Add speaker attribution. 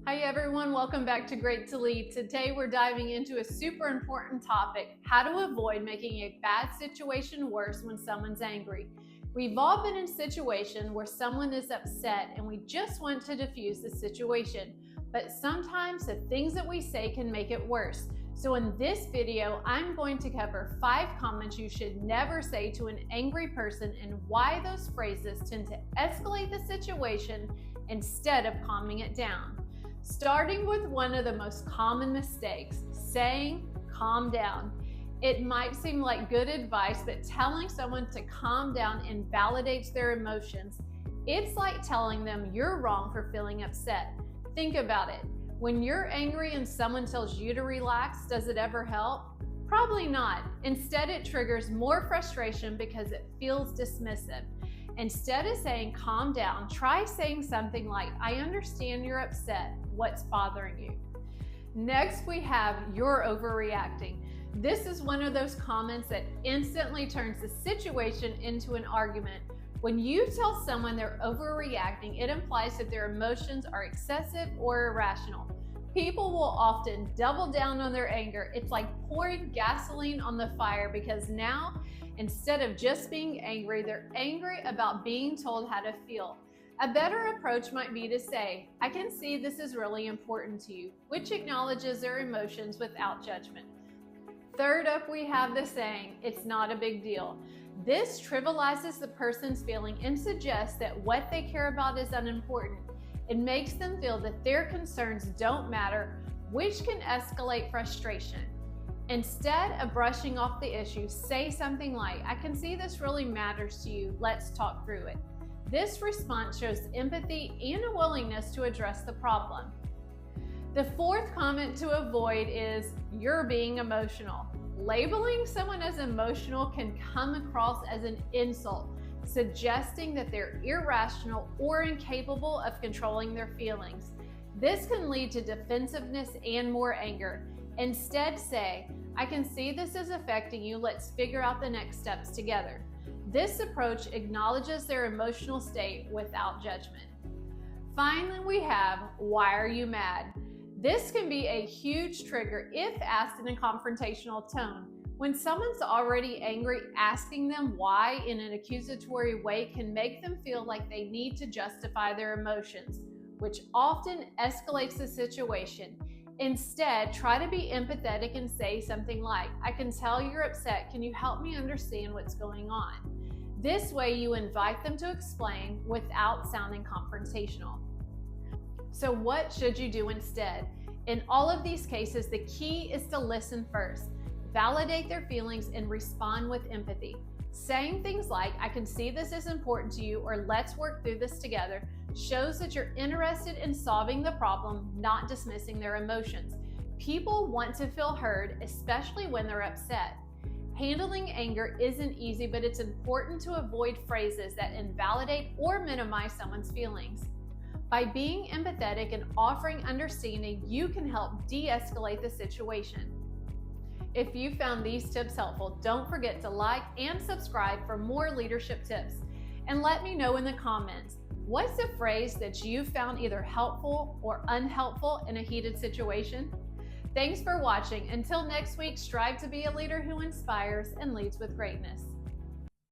Speaker 1: Hi everyone, welcome back to Great to Lead. Today we're diving into a super important topic, how to avoid making a bad situation worse when someone's angry. We've all been in a situation where someone is upset and we just want to diffuse the situation, but sometimes the things that we say can make it worse. So in this video, I'm going to cover 5 comments you should never say to an angry person and why those phrases tend to escalate the situation instead of calming it down. Starting with one of the most common mistakes, saying, calm down. It might seem like good advice, but telling someone to calm down invalidates their emotions. It's like telling them you're wrong for feeling upset. Think about it. When you're angry and someone tells you to relax, does it ever help? Probably not. Instead, it triggers more frustration because it feels dismissive. Instead of saying, calm down, try saying something like, I understand you're upset. What's bothering you? Next, we have, you're overreacting. This is one of those comments that instantly turns the situation into an argument. When you tell someone they're overreacting, it implies that their emotions are excessive or irrational. People will often double down on their anger. It's like pouring gasoline on the fire because now, instead of just being angry, they're angry about being told how to feel. A better approach might be to say, I can see this is really important to you, which acknowledges their emotions without judgment. Third up, we have the saying, it's not a big deal. This trivializes the person's feeling and suggests that what they care about is unimportant. It makes them feel that their concerns don't matter, which can escalate frustration. Instead of brushing off the issue, say something like, I can see this really matters to you, let's talk through it. This response shows empathy and a willingness to address the problem. The fourth comment to avoid is, you're being emotional. Labeling someone as emotional can come across as an insult, suggesting that they're irrational or incapable of controlling their feelings. This can lead to defensiveness and more anger. Instead, say, I can see this is affecting you, let's figure out the next steps together. This approach acknowledges their emotional state without judgment. Finally, we have, why are you mad? This can be a huge trigger if asked in a confrontational tone. When someone's already angry, asking them why in an accusatory way can make them feel like they need to justify their emotions, which often escalates the situation. Instead, try to be empathetic and say something like, I can tell you're upset, can you help me understand what's going on? This way you invite them to explain without sounding confrontational. So what should you do instead? In all of these cases, the key is to listen first. Validate their feelings and respond with empathy. Saying things like, I can see this is important to you, or let's work through this together, shows that you're interested in solving the problem, not dismissing their emotions. People want to feel heard, especially when they're upset. Handling anger isn't easy, but it's important to avoid phrases that invalidate or minimize someone's feelings. By being empathetic and offering understanding, you can help de-escalate the situation. If you found these tips helpful, don't forget to like and subscribe for more leadership tips. And let me know in the comments, what's a phrase that you found either helpful or unhelpful in a heated situation? Thanks for watching. Until next week, strive to be a leader who inspires and leads with greatness.